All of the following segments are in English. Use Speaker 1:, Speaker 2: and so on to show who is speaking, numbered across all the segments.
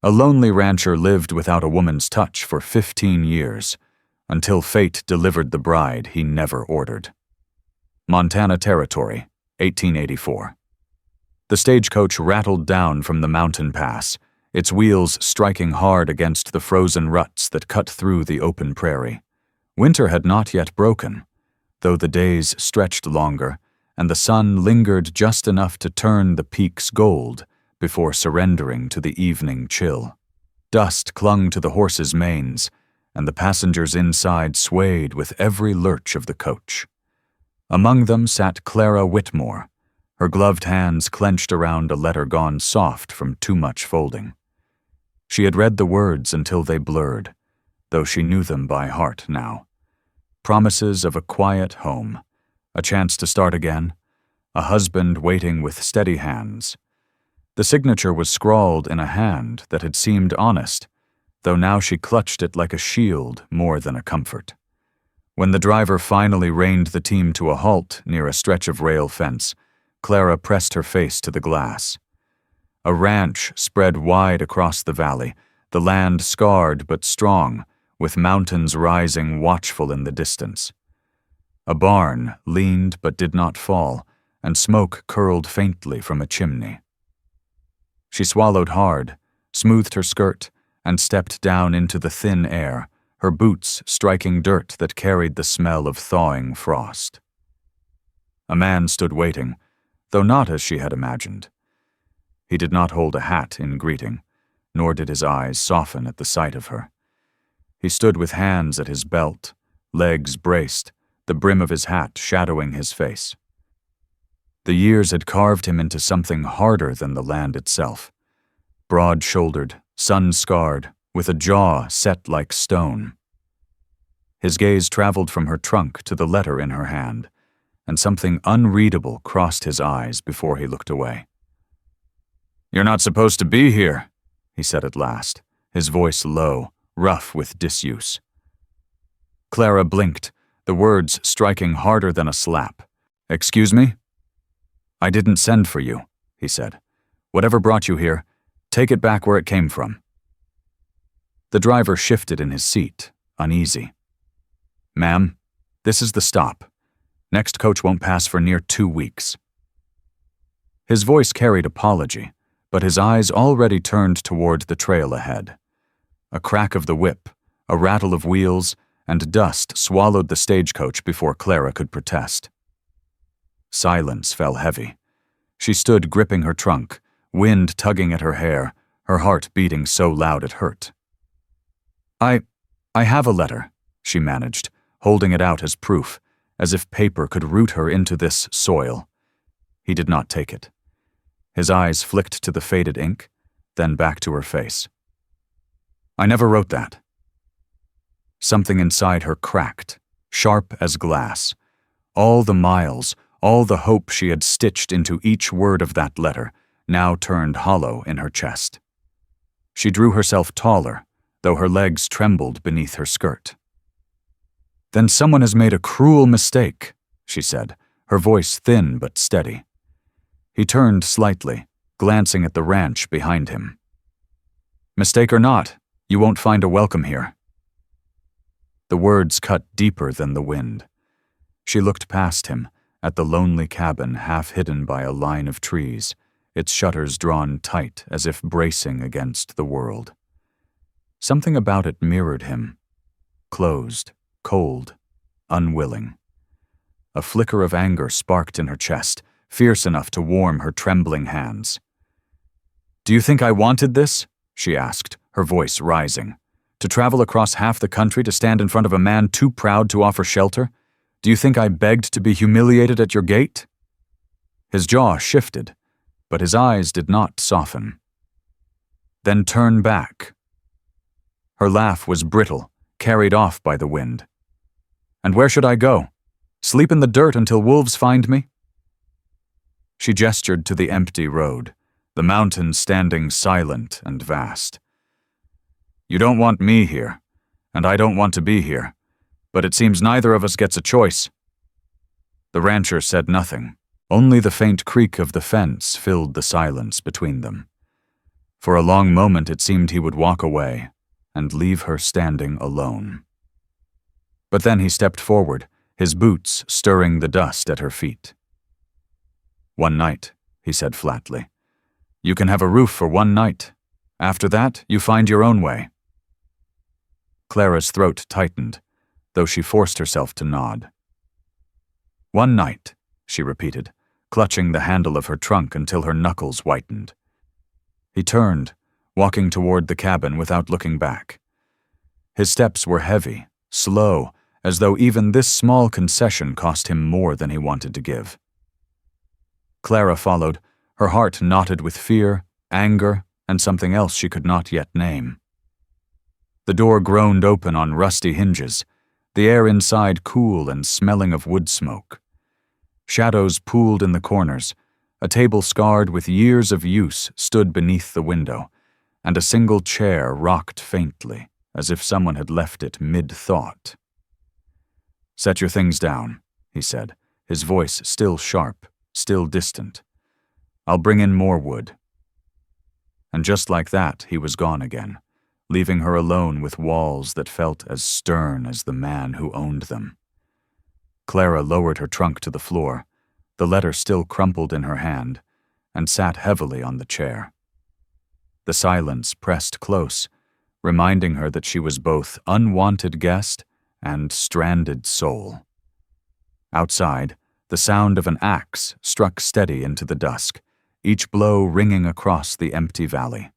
Speaker 1: A lonely rancher lived without a woman's touch for 15 years, until fate delivered the bride he never ordered. Montana Territory, 1884. The stagecoach rattled down from the mountain pass, its wheels striking hard against the frozen ruts that cut through the open prairie. Winter had not yet broken, though the days stretched longer, and the sun lingered just enough to turn the peaks gold before surrendering to the evening chill. Dust clung to the horses' manes, and the passengers inside swayed with every lurch of the coach. Among them sat Clara Whitmore, her gloved hands clenched around a letter gone soft from too much folding. She had read the words until they blurred, though she knew them by heart now. Promises of a quiet home, a chance to start again, a husband waiting with steady hands. The signature was scrawled in a hand that had seemed honest, though now she clutched it like a shield more than a comfort. When the driver finally reined the team to a halt near a stretch of rail fence, Clara pressed her face to the glass. A ranch spread wide across the valley, the land scarred but strong, with mountains rising watchful in the distance. A barn leaned but did not fall, and smoke curled faintly from a chimney. She swallowed hard, smoothed her skirt, and stepped down into the thin air, her boots striking dirt that carried the smell of thawing frost. A man stood waiting, though not as she had imagined. He did not hold a hat in greeting, nor did his eyes soften at the sight of her. He stood with hands at his belt, legs braced, the brim of his hat shadowing his face. The years had carved him into something harder than the land itself. Broad-shouldered, sun-scarred, with a jaw set like stone. His gaze traveled from her trunk to the letter in her hand, and something unreadable crossed his eyes before he looked away. "You're not supposed to be here," he said at last, his voice low, rough with disuse. Clara blinked, the words striking harder than a slap. "Excuse me?" "I didn't send for you," he said. "Whatever brought you here, take it back where it came from." The driver shifted in his seat, uneasy. "Ma'am, this is the stop. Next coach won't pass for near 2 weeks." His voice carried apology, but his eyes already turned toward the trail ahead. A crack of the whip, a rattle of wheels, and dust swallowed the stagecoach before Clara could protest. Silence fell heavy. She stood gripping her trunk, wind tugging at her hair, her heart beating so loud it hurt. I have a letter," she managed, holding it out as proof, as if paper could root her into this soil. He did not take it. His eyes flicked to the faded ink, then back to her face. "I never wrote that." Something inside her cracked, sharp as glass. All the miles, all the hope she had stitched into each word of that letter, now turned hollow in her chest. She drew herself taller, though her legs trembled beneath her skirt. "Then someone has made a cruel mistake," she said, her voice thin but steady. He turned slightly, glancing at the ranch behind him. "Mistake or not, you won't find a welcome here." The words cut deeper than the wind. She looked past him, at the lonely cabin half hidden by a line of trees, its shutters drawn tight as if bracing against the world. Something about it mirrored him, closed, cold, unwilling. A flicker of anger sparked in her chest, fierce enough to warm her trembling hands. "Do you think I wanted this?" she asked, her voice rising. "To travel across half the country to stand in front of a man too proud to offer shelter? Do you think I begged to be humiliated at your gate?" His jaw shifted, but his eyes did not soften. "Then turn back." Her laugh was brittle, carried off by the wind. "And where should I go? Sleep in the dirt until wolves find me?" She gestured to the empty road, the mountains standing silent and vast. "You don't want me here, and I don't want to be here, but it seems neither of us gets a choice." The rancher said nothing. Only the faint creak of the fence filled the silence between them. For a long moment it seemed he would walk away and leave her standing alone. But then he stepped forward, his boots stirring the dust at her feet. "One night," he said flatly. "You can have a roof for one night. After that, you find your own way." Clara's throat tightened, though she forced herself to nod. "One night," she repeated, clutching the handle of her trunk until her knuckles whitened. He turned, walking toward the cabin without looking back. His steps were heavy, slow, as though even this small concession cost him more than he wanted to give. Clara followed, her heart knotted with fear, anger, and something else she could not yet name. The door groaned open on rusty hinges, the air inside cool and smelling of wood smoke. Shadows pooled in the corners, a table scarred with years of use stood beneath the window, and a single chair rocked faintly, as if someone had left it mid-thought. "Set your things down," he said, his voice still sharp, still distant. "I'll bring in more wood." And just like that, he was gone again, leaving her alone with walls that felt as stern as the man who owned them. Clara lowered her trunk to the floor, the letter still crumpled in her hand, and sat heavily on the chair. The silence pressed close, reminding her that she was both unwanted guest and stranded soul. Outside, the sound of an axe struck steady into the dusk, each blow ringing across the empty valley.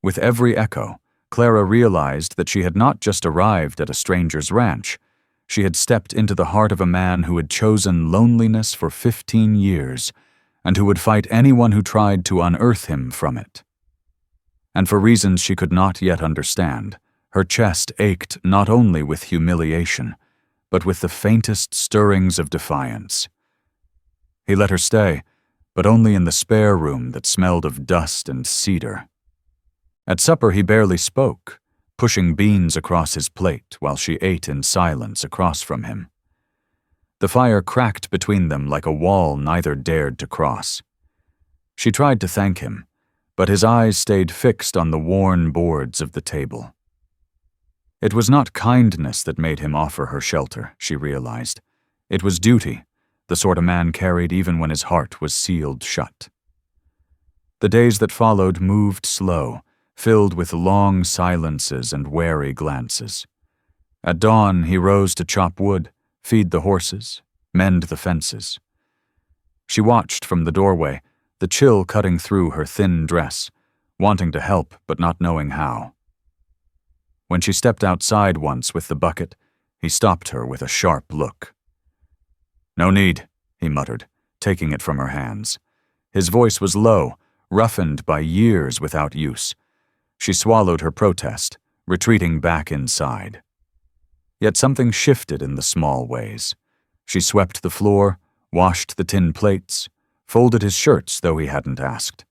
Speaker 1: With every echo, Clara realized that she had not just arrived at a stranger's ranch. She had stepped into the heart of a man who had chosen loneliness for 15 years, and who would fight anyone who tried to unearth him from it. And for reasons she could not yet understand, her chest ached not only with humiliation, but with the faintest stirrings of defiance. He let her stay, but only in the spare room that smelled of dust and cedar. At supper he barely spoke, pushing beans across his plate while she ate in silence across from him. The fire cracked between them like a wall neither dared to cross. She tried to thank him, but his eyes stayed fixed on the worn boards of the table. It was not kindness that made him offer her shelter, she realized. It was duty, the sort a man carried even when his heart was sealed shut. The days that followed moved slow, filled with long silences and wary glances. At dawn, he rose to chop wood, feed the horses, mend the fences. She watched from the doorway, the chill cutting through her thin dress, wanting to help but not knowing how. When she stepped outside once with the bucket, he stopped her with a sharp look. "No need," he muttered, taking it from her hands. His voice was low, roughened by years without use. She swallowed her protest, retreating back inside. Yet something shifted in the small ways. She swept the floor, washed the tin plates, folded his shirts though he hadn't asked.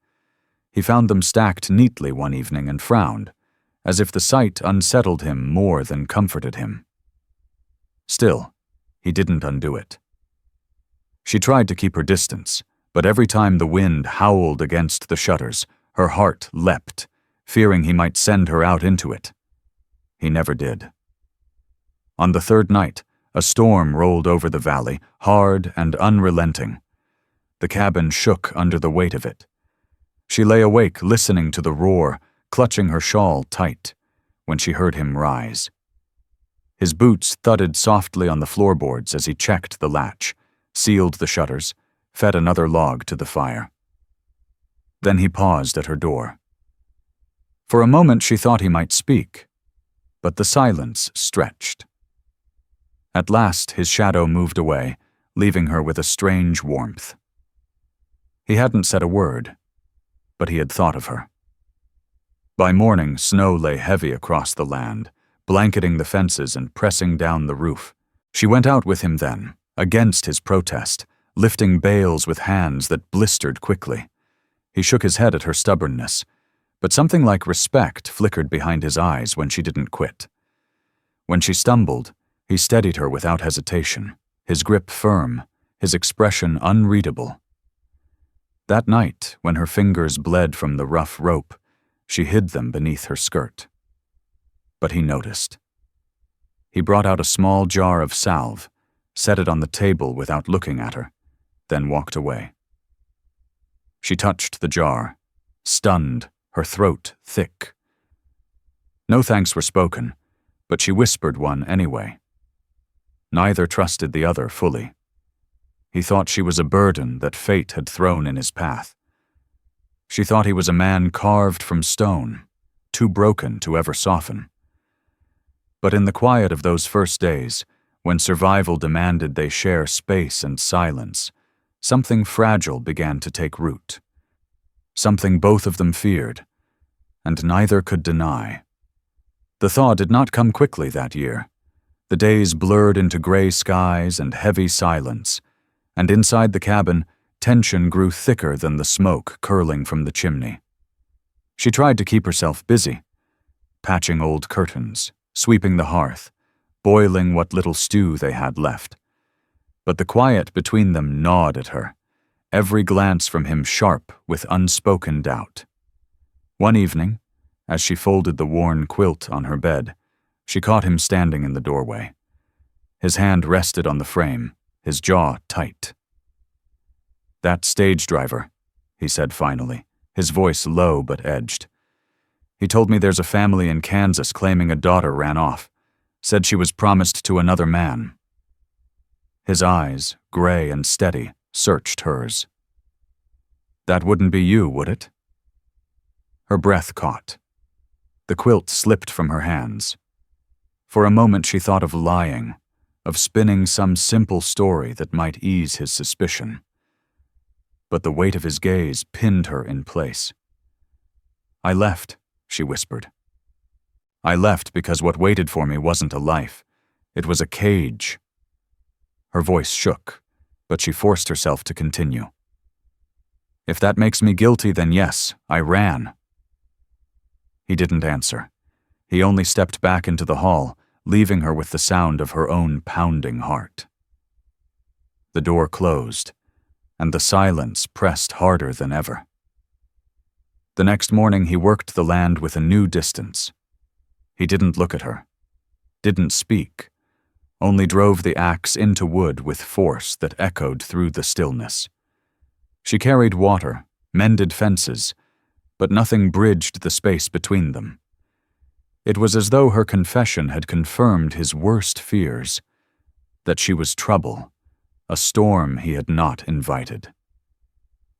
Speaker 1: He found them stacked neatly one evening and frowned, as if the sight unsettled him more than comforted him. Still, he didn't undo it. She tried to keep her distance, but every time the wind howled against the shutters, her heart leapt, fearing he might send her out into it. He never did. On the third night, a storm rolled over the valley, hard and unrelenting. The cabin shook under the weight of it. She lay awake listening to the roar, clutching her shawl tight, when she heard him rise. His boots thudded softly on the floorboards as he checked the latch, sealed the shutters, fed another log to the fire. Then he paused at her door. For a moment she thought he might speak, but the silence stretched. At last his shadow moved away, leaving her with a strange warmth. He hadn't said a word, but he had thought of her. By morning, snow lay heavy across the land, blanketing the fences and pressing down the roof. She went out with him then, against his protest, lifting bales with hands that blistered quickly. He shook his head at her stubbornness, but something like respect flickered behind his eyes when she didn't quit. When she stumbled, he steadied her without hesitation, his grip firm, his expression unreadable. That night, when her fingers bled from the rough rope, She hid them beneath her skirt. But he noticed. He brought out a small jar of salve, set it on the table without looking at her, then walked away. She touched the jar, stunned, her throat thick. No thanks were spoken, but she whispered one anyway. Neither trusted the other fully. He thought she was a burden that fate had thrown in his path. She thought he was a man carved from stone, too broken to ever soften. But in the quiet of those first days, when survival demanded they share space and silence, something fragile began to take root. Something both of them feared, and neither could deny. The thaw did not come quickly that year. The days blurred into gray skies and heavy silence, and inside the cabin, tension grew thicker than the smoke curling from the chimney. She tried to keep herself busy, patching old curtains, sweeping the hearth, boiling what little stew they had left. But the quiet between them gnawed at her, every glance from him sharp with unspoken doubt. One evening, as she folded the worn quilt on her bed, she caught him standing in the doorway. His hand rested on the frame, his jaw tight. "That stage driver," he said finally, his voice low but edged. "He told me there's a family in Kansas claiming a daughter ran off, said she was promised to another man." His eyes, gray and steady, searched hers. "That wouldn't be you, would it?" Her breath caught. The quilt slipped from her hands. For a moment she thought of lying, of spinning some simple story that might ease his suspicion. But the weight of his gaze pinned her in place. "I left," she whispered. "I left because what waited for me wasn't a life. It was a cage." Her voice shook, but she forced herself to continue. "If that makes me guilty, then yes, I ran." He didn't answer. He only stepped back into the hall, leaving her with the sound of her own pounding heart. The door closed, and the silence pressed harder than ever. The next morning he worked the land with a new distance. He didn't look at her, didn't speak, only drove the axe into wood with force that echoed through the stillness. She carried water, mended fences, but nothing bridged the space between them. It was as though her confession had confirmed his worst fears, that she was trouble, a storm he had not invited.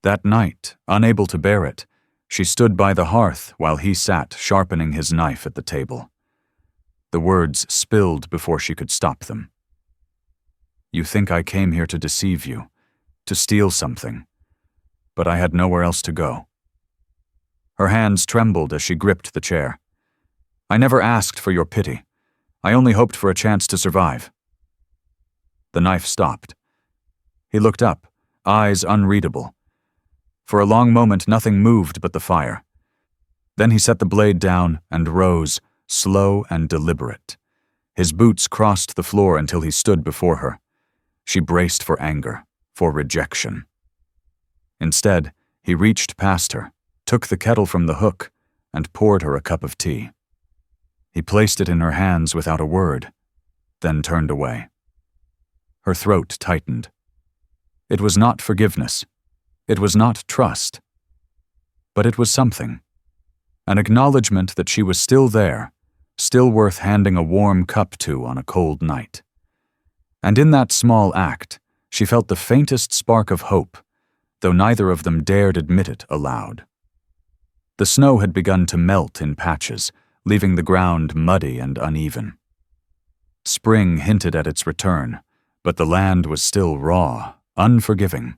Speaker 1: That night, unable to bear it, she stood by the hearth while he sat sharpening his knife at the table. The words spilled before she could stop them. "You think I came here to deceive you, to steal something, but I had nowhere else to go." Her hands trembled as she gripped the chair. "I never asked for your pity. I only hoped for a chance to survive." The knife stopped. He looked up, eyes unreadable. For a long moment nothing moved but the fire. Then he set the blade down and rose, slow and deliberate. His boots crossed the floor until he stood before her. She braced for anger, for rejection. Instead, he reached past her, took the kettle from the hook, and poured her a cup of tea. He placed it in her hands without a word, then turned away. Her throat tightened. It was not forgiveness. It was not trust. But it was something. An acknowledgement that she was still there, still worth handing a warm cup to on a cold night. And in that small act, she felt the faintest spark of hope, though neither of them dared admit it aloud. The snow had begun to melt in patches, leaving the ground muddy and uneven. Spring hinted at its return, but the land was still raw, unforgiving.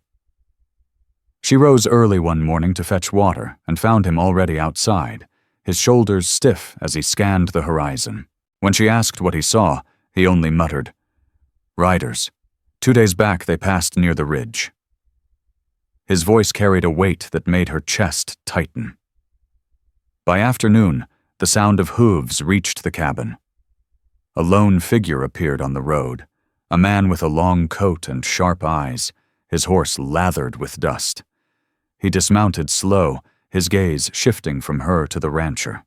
Speaker 1: She rose early one morning to fetch water and found him already outside, his shoulders stiff as he scanned the horizon. When she asked what he saw, he only muttered, "Riders. 2 days back they passed near the ridge." His voice carried a weight that made her chest tighten. By afternoon, the sound of hooves reached the cabin. A lone figure appeared on the road, a man with a long coat and sharp eyes, his horse lathered with dust. He dismounted slow, his gaze shifting from her to the rancher.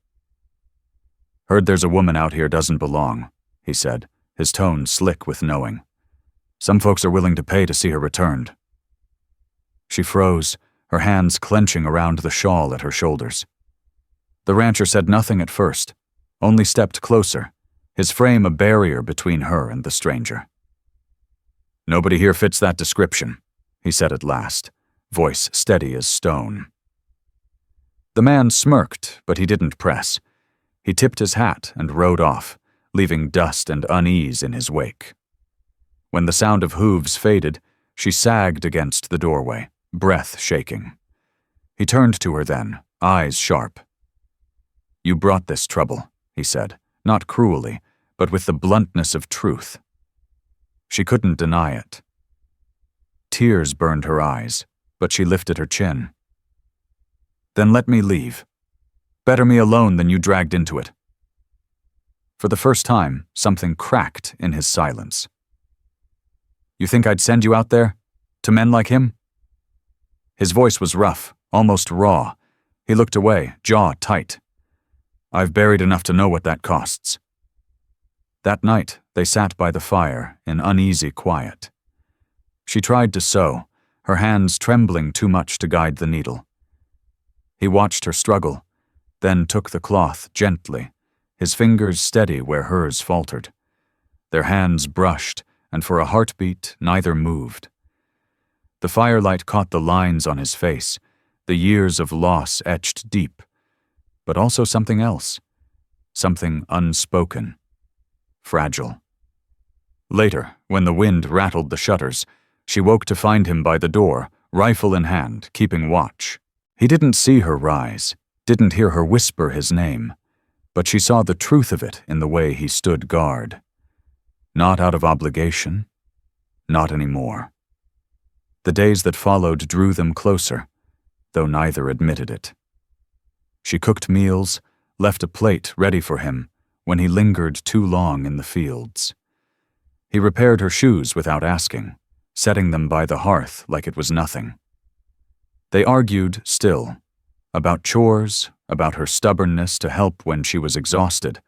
Speaker 1: "Heard there's a woman out here doesn't belong," he said, his tone slick with knowing. "Some folks are willing to pay to see her returned." She froze, her hands clenching around the shawl at her shoulders. The rancher said nothing at first, only stepped closer, his frame a barrier between her and the stranger. "Nobody here fits that description," he said at last, voice steady as stone. The man smirked, but he didn't press. He tipped his hat and rode off, leaving dust and unease in his wake. When the sound of hooves faded, she sagged against the doorway, breath shaking. He turned to her then, eyes sharp. "You brought this trouble," he said, not cruelly, but with the bluntness of truth. She couldn't deny it. Tears burned her eyes, but she lifted her chin. "Then let me leave. Better me alone than you dragged into it." For the first time, something cracked in his silence. "You think I'd send you out there? To men like him?" His voice was rough, almost raw. He looked away, jaw tight. "I've buried enough to know what that costs." That night, they sat by the fire in uneasy quiet. She tried to sew, her hands trembling too much to guide the needle. He watched her struggle, then took the cloth gently, his fingers steady where hers faltered. Their hands brushed, and for a heartbeat, neither moved. The firelight caught the lines on his face, the years of loss etched deep, but also something else, something unspoken, fragile. Later, when the wind rattled the shutters, she woke to find him by the door, rifle in hand, keeping watch. He didn't see her rise, didn't hear her whisper his name, but she saw the truth of it in the way he stood guard. Not out of obligation, not anymore. The days that followed drew them closer, though neither admitted it. She cooked meals, left a plate ready for him when he lingered too long in the fields. He repaired her shoes without asking, setting them by the hearth like it was nothing. They argued still, about chores, about her stubbornness to help when she was exhausted,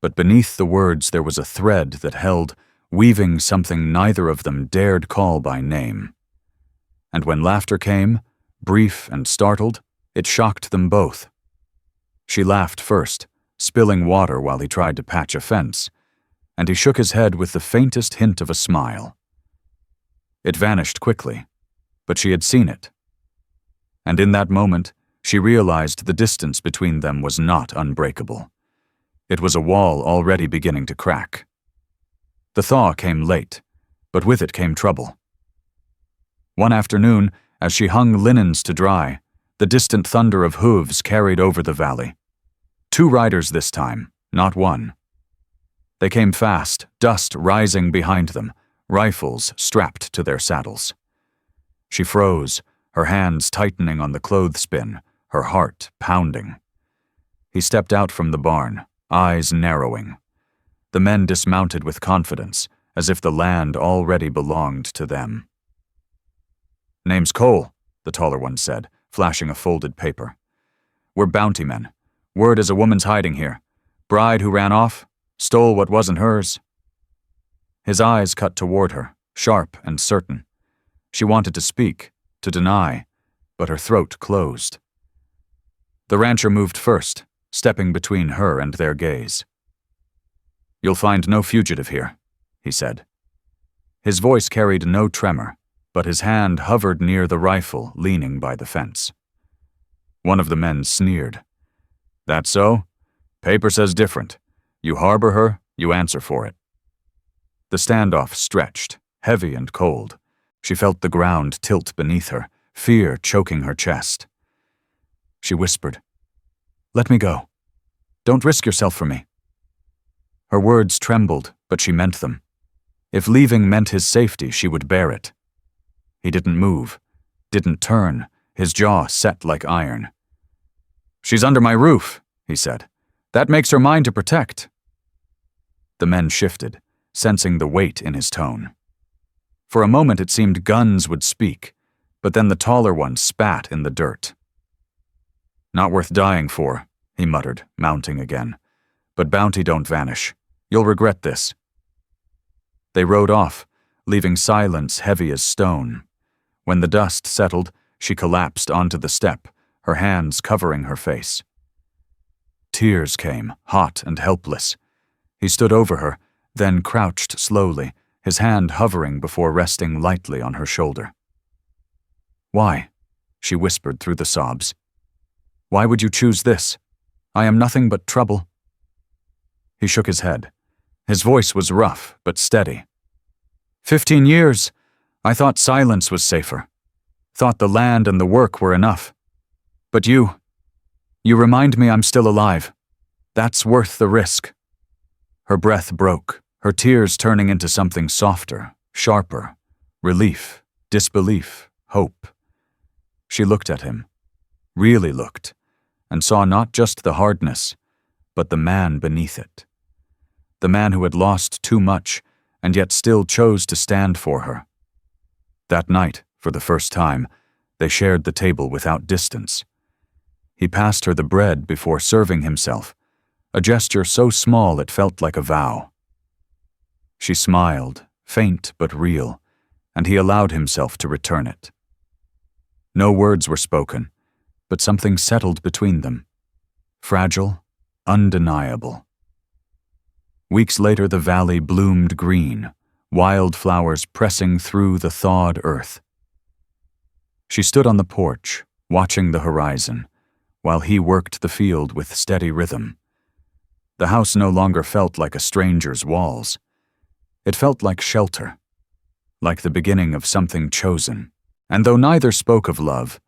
Speaker 1: but beneath the words there was a thread that held, weaving something neither of them dared call by name. And when laughter came, brief and startled, it shocked them both. She laughed first, spilling water while he tried to patch a fence, and he shook his head with the faintest hint of a smile. It vanished quickly, but she had seen it. And in that moment, she realized the distance between them was not unbreakable. It was a wall already beginning to crack. The thaw came late, but with it came trouble. One afternoon, as she hung linens to dry, the distant thunder of hooves carried over the valley. 2 riders this time, not one. They came fast, dust rising behind them, rifles strapped to their saddles. She froze, her hands tightening on the clothespin, her heart pounding. He stepped out from the barn, eyes narrowing. The men dismounted with confidence, as if the land already belonged to them. "Name's Cole," the taller one said, flashing a folded paper. "We're bounty men. Word is a woman's hiding here. Bride who ran off, stole what wasn't hers." His eyes cut toward her, sharp and certain. She wanted to speak, to deny, but her throat closed. The rancher moved first, stepping between her and their gaze. "You'll find no fugitive here," he said. His voice carried no tremor, but his hand hovered near the rifle leaning by the fence. One of the men sneered. "That so? Paper says different. You harbor her, you answer for it." The standoff stretched, heavy and cold. She felt the ground tilt beneath her, fear choking her chest. She whispered, "Let me go. Don't risk yourself for me." Her words trembled, but she meant them. If leaving meant his safety, she would bear it. He didn't move, didn't turn, his jaw set like iron. "She's under my roof," he said. "That makes her mine to protect." The men shifted, sensing the weight in his tone. For a moment it seemed guns would speak, but then the taller one spat in the dirt. Not worth dying for, he muttered, mounting again. But bounty don't vanish. You'll regret this. They rode off, leaving silence heavy as stone. When the dust settled, she collapsed onto the step, her hands covering her face. Tears came, hot and helpless. He stood over her, then crouched slowly, his hand hovering before resting lightly on her shoulder. "Why?" she whispered through the sobs. "Why would you choose this? I am nothing but trouble." He shook his head. His voice was rough, but steady. 15 years. I thought silence was safer. Thought the land and the work were enough. But you remind me I'm still alive. That's worth the risk." Her breath broke, her tears turning into something softer, sharper. Relief, disbelief, hope. She looked at him, really looked, and saw not just the hardness, but the man beneath it. The man who had lost too much and yet still chose to stand for her. That night, for the first time, they shared the table without distance. He passed her the bread before serving himself, a gesture so small it felt like a vow. She smiled, faint but real, and he allowed himself to return it. No words were spoken, but something settled between them. Fragile, undeniable. Weeks later, the valley bloomed green, wildflowers pressing through the thawed earth. She stood on the porch, watching the horizon, while he worked the field with steady rhythm. The house no longer felt like a stranger's walls. It felt like shelter, like the beginning of something chosen. And though neither spoke of love,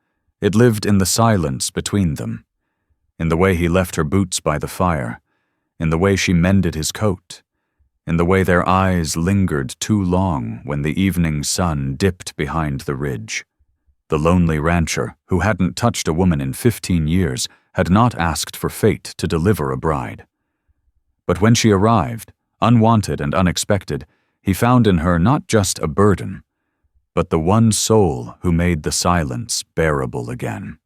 Speaker 1: it lived in the silence between them, in the way he left her boots by the fire, in the way she mended his coat, in the way their eyes lingered too long when the evening sun dipped behind the ridge. The lonely rancher, who hadn't touched a woman in 15 years, had not asked for fate to deliver a bride. But when she arrived, unwanted and unexpected, he found in her not just a burden, but the one soul who made the silence bearable again.